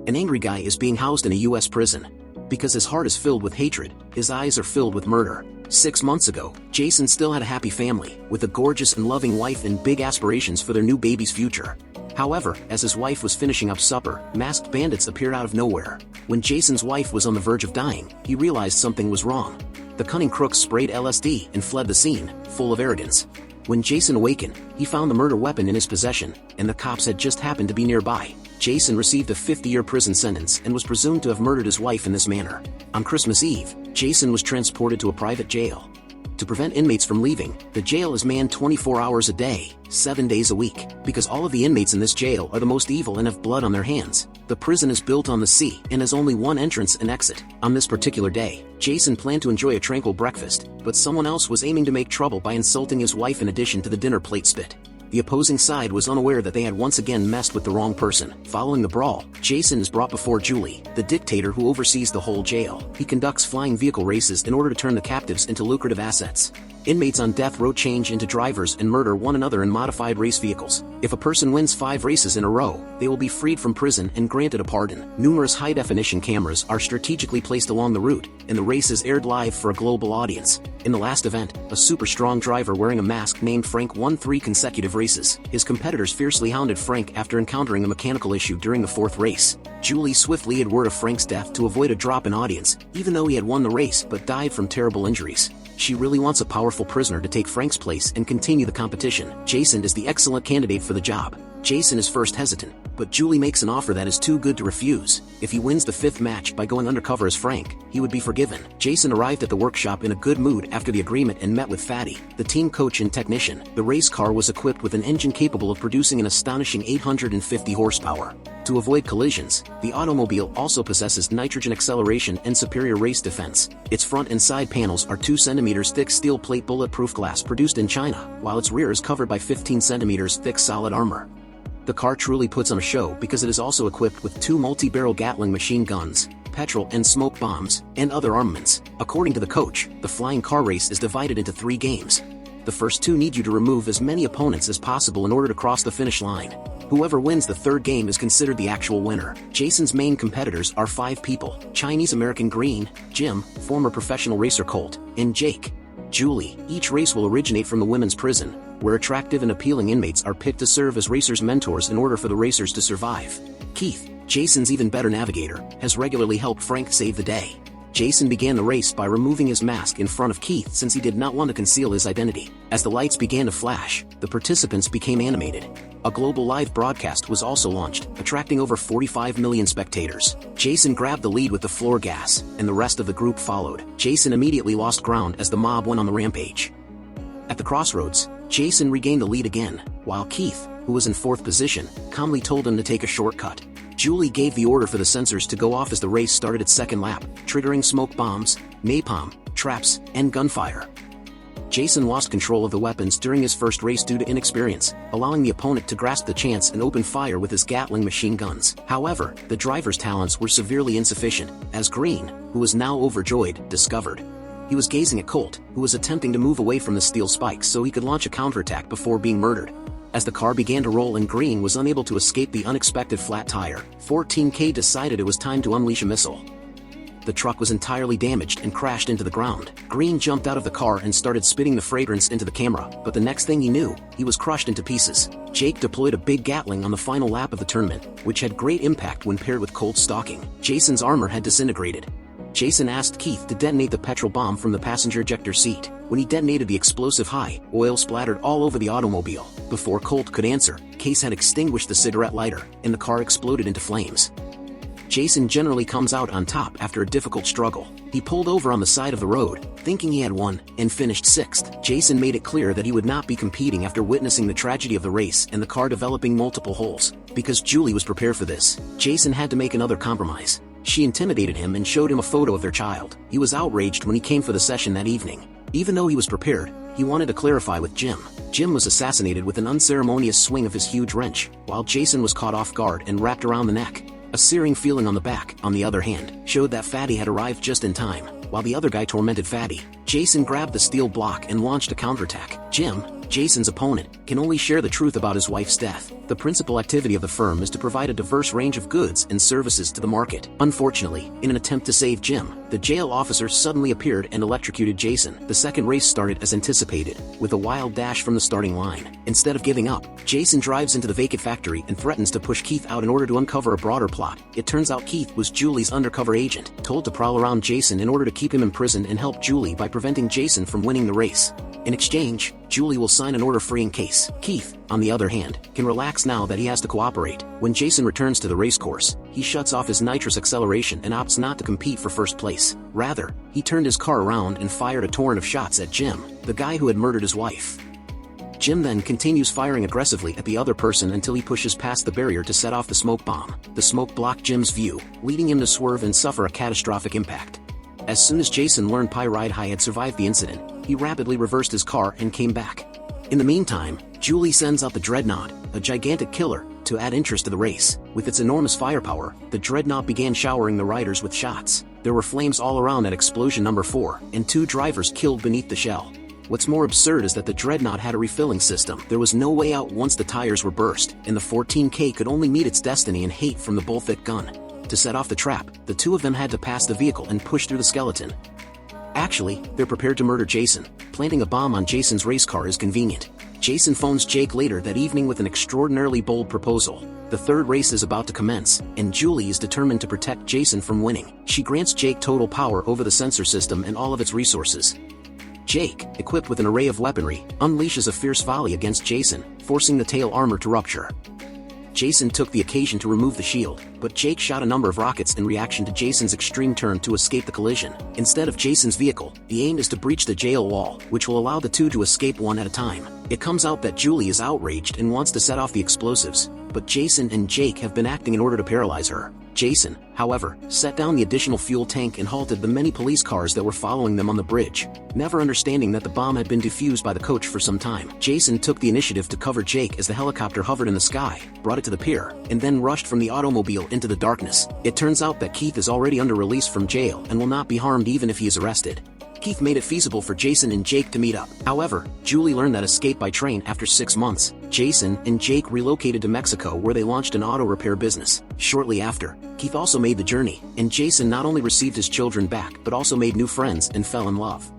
An angry guy is being housed in a US prison. Because his heart is filled with hatred, his eyes are filled with murder. 6 months ago, Jason still had a happy family, with a gorgeous and loving wife and big aspirations for their new baby's future. However, as his wife was finishing up supper, masked bandits appeared out of nowhere. When Jason's wife was on the verge of dying, he realized something was wrong. The cunning crooks sprayed LSD and fled the scene, full of arrogance. When Jason awakened, he found the murder weapon in his possession, and the cops had just happened to be nearby. Jason received a 50-year prison sentence and was presumed to have murdered his wife in this manner. On Christmas Eve, Jason was transported to a private jail. To prevent inmates from leaving, the jail is manned 24 hours a day, 7 days a week, because all of the inmates in this jail are the most evil and have blood on their hands. The prison is built on the sea and has only one entrance and exit. On this particular day, Jason planned to enjoy a tranquil breakfast, but someone else was aiming to make trouble by insulting his wife in addition to the dinner plate spit. The opposing side was unaware that they had once again messed with the wrong person. Following the brawl, Jason is brought before Julie, the dictator who oversees the whole jail. He conducts flying vehicle races in order to turn the captives into lucrative assets. Inmates on death row change into drivers and murder one another in modified race vehicles. If a person wins 5 races in a row, they will be freed from prison and granted a pardon. Numerous high-definition cameras are strategically placed along the route, and the race is aired live for a global audience. In the last event, a super-strong driver wearing a mask named Frank won 3 consecutive races. His competitors fiercely hounded Frank after encountering a mechanical issue during the 4th race. Julie swiftly had word of Frank's death to avoid a drop in audience, even though he had won the race but died from terrible injuries. She really wants a powerful prisoner to take Frank's place and continue the competition. Jason is the excellent candidate for the job. Jason is first hesitant, but Julie makes an offer that is too good to refuse. If he wins the 5th match by going undercover as Frank, he would be forgiven. Jason arrived at the workshop in a good mood after the agreement and met with Fatty, the team coach and technician. The race car was equipped with an engine capable of producing an astonishing 850 horsepower. To avoid collisions, the automobile also possesses nitrogen acceleration and superior race defense. Its front and side panels are 2 cm thick steel plate bulletproof glass produced in China, while its rear is covered by 15 cm thick solid armor. The car truly puts on a show because it is also equipped with 2 multi-barrel Gatling machine guns, petrol and smoke bombs, and other armaments. According to the coach, the flying car race is divided into 3 games. The first 2 need you to remove as many opponents as possible in order to cross the finish line. Whoever wins the 3rd game is considered the actual winner. Jason's main competitors are 5 people: Chinese-American Green, Jim, former professional racer Colt, and Jake. Julie. Each race will originate from the women's prison, where attractive and appealing inmates are picked to serve as racers' mentors in order for the racers to survive. Keith, Jason's even better navigator, has regularly helped Frank save the day. Jason began the race by removing his mask in front of Keith since he did not want to conceal his identity. As the lights began to flash, the participants became animated. A global live broadcast was also launched, attracting over 45 million spectators. Jason grabbed the lead with the floor gas, and the rest of the group followed. Jason immediately lost ground as the mob went on the rampage. At the crossroads, Jason regained the lead again, while Keith, who was in 4th position, calmly told him to take a shortcut. Julie gave the order for the sensors to go off as the race started its 2nd lap, triggering smoke bombs, napalm, traps, and gunfire. Jason lost control of the weapons during his first race due to inexperience, allowing the opponent to grasp the chance and open fire with his Gatling machine guns. However, the driver's talents were severely insufficient, as Green, who was now overjoyed, discovered. He was gazing at Colt, who was attempting to move away from the steel spikes so he could launch a counterattack before being murdered. As the car began to roll and Green was unable to escape the unexpected flat tire, 14K decided it was time to unleash a missile. The truck was entirely damaged and crashed into the ground. Green jumped out of the car and started spitting the fragrance into the camera, but the next thing he knew, he was crushed into pieces. Jake deployed a big Gatling on the final lap of the tournament, which had great impact when paired with Colt's stalking. Jason's armor had disintegrated. Jason asked Keith to detonate the petrol bomb from the passenger ejector seat. When he detonated the explosive oil splattered all over the automobile. Before Colt could answer, Case had extinguished the cigarette lighter, and the car exploded into flames. Jason generally comes out on top after a difficult struggle. He pulled over on the side of the road, thinking he had won, and finished 6th. Jason made it clear that he would not be competing after witnessing the tragedy of the race and the car developing multiple holes. Because Julie was prepared for this, Jason had to make another compromise. She intimidated him and showed him a photo of their child. He was outraged when he came for the session that evening. Even though he was prepared, he wanted to clarify with Jim. Jim was assassinated with an unceremonious swing of his huge wrench, while Jason was caught off guard and wrapped around the neck. A searing feeling on the back, on the other hand, showed that Fatty had arrived just in time. While the other guy tormented Fatty, Jason grabbed the steel block and launched a counterattack. Jim, Jason's opponent, can only share the truth about his wife's death. The principal activity of the firm is to provide a diverse range of goods and services to the market. Unfortunately, in an attempt to save Jim, the jail officer suddenly appeared and electrocuted Jason. The second race started as anticipated, with a wild dash from the starting line. Instead of giving up, Jason drives into the vacant factory and threatens to push Keith out in order to uncover a broader plot. It turns out Keith was Julie's undercover agent, told to prowl around Jason in order to keep him imprisoned and help Julie by preventing Jason from winning the race. In exchange, Julie will sign an order freeing Case. Keith, on the other hand, can relax now that he has to cooperate. When Jason returns to the racecourse, he shuts off his nitrous acceleration and opts not to compete for first place. Rather, he turned his car around and fired a torrent of shots at Jim, the guy who had murdered his wife. Jim then continues firing aggressively at the other person until he pushes past the barrier to set off the smoke bomb. The smoke blocked Jim's view, leading him to swerve and suffer a catastrophic impact. As soon as Jason learned Ride High had survived the incident, he rapidly reversed his car and came back. In the meantime, Julie sends out the Dreadnought, a gigantic killer, to add interest to the race. With its enormous firepower, the Dreadnought began showering the riders with shots. There were flames all around at explosion number 4, and 2 drivers killed beneath the shell. What's more absurd is that the Dreadnought had a refilling system. There was no way out once the tires were burst, and the 14K could only meet its destiny in hate from the bullfit gun. To set off the trap, the two of them had to pass the vehicle and push through the skeleton. Actually, they're prepared to murder Jason. Planting a bomb on Jason's race car is convenient. Jason phones Jake later that evening with an extraordinarily bold proposal. The third race is about to commence, and Julie is determined to protect Jason from winning. She grants Jake total power over the sensor system and all of its resources. Jake, equipped with an array of weaponry, unleashes a fierce volley against Jason, forcing the tail armor to rupture. Jason took the occasion to remove the shield, but Jake shot a number of rockets in reaction to Jason's extreme turn to escape the collision. Instead of Jason's vehicle, the aim is to breach the jail wall, which will allow the two to escape one at a time. It comes out that Julie is outraged and wants to set off the explosives, but Jason and Jake have been acting in order to paralyze her. Jason, however, set down the additional fuel tank and halted the many police cars that were following them on the bridge. Never understanding that the bomb had been defused by the coach for some time, Jason took the initiative to cover Jake as the helicopter hovered in the sky, brought it to the pier, and then rushed from the automobile into the darkness. It turns out that Keith is already under release from jail and will not be harmed even if he is arrested. Keith made it feasible for Jason and Jake to meet up. However, Julie learned that escape by train after 6 months. Jason and Jake relocated to Mexico where they launched an auto repair business. Shortly after, Keith also made the journey, and Jason not only received his children back but also made new friends and fell in love.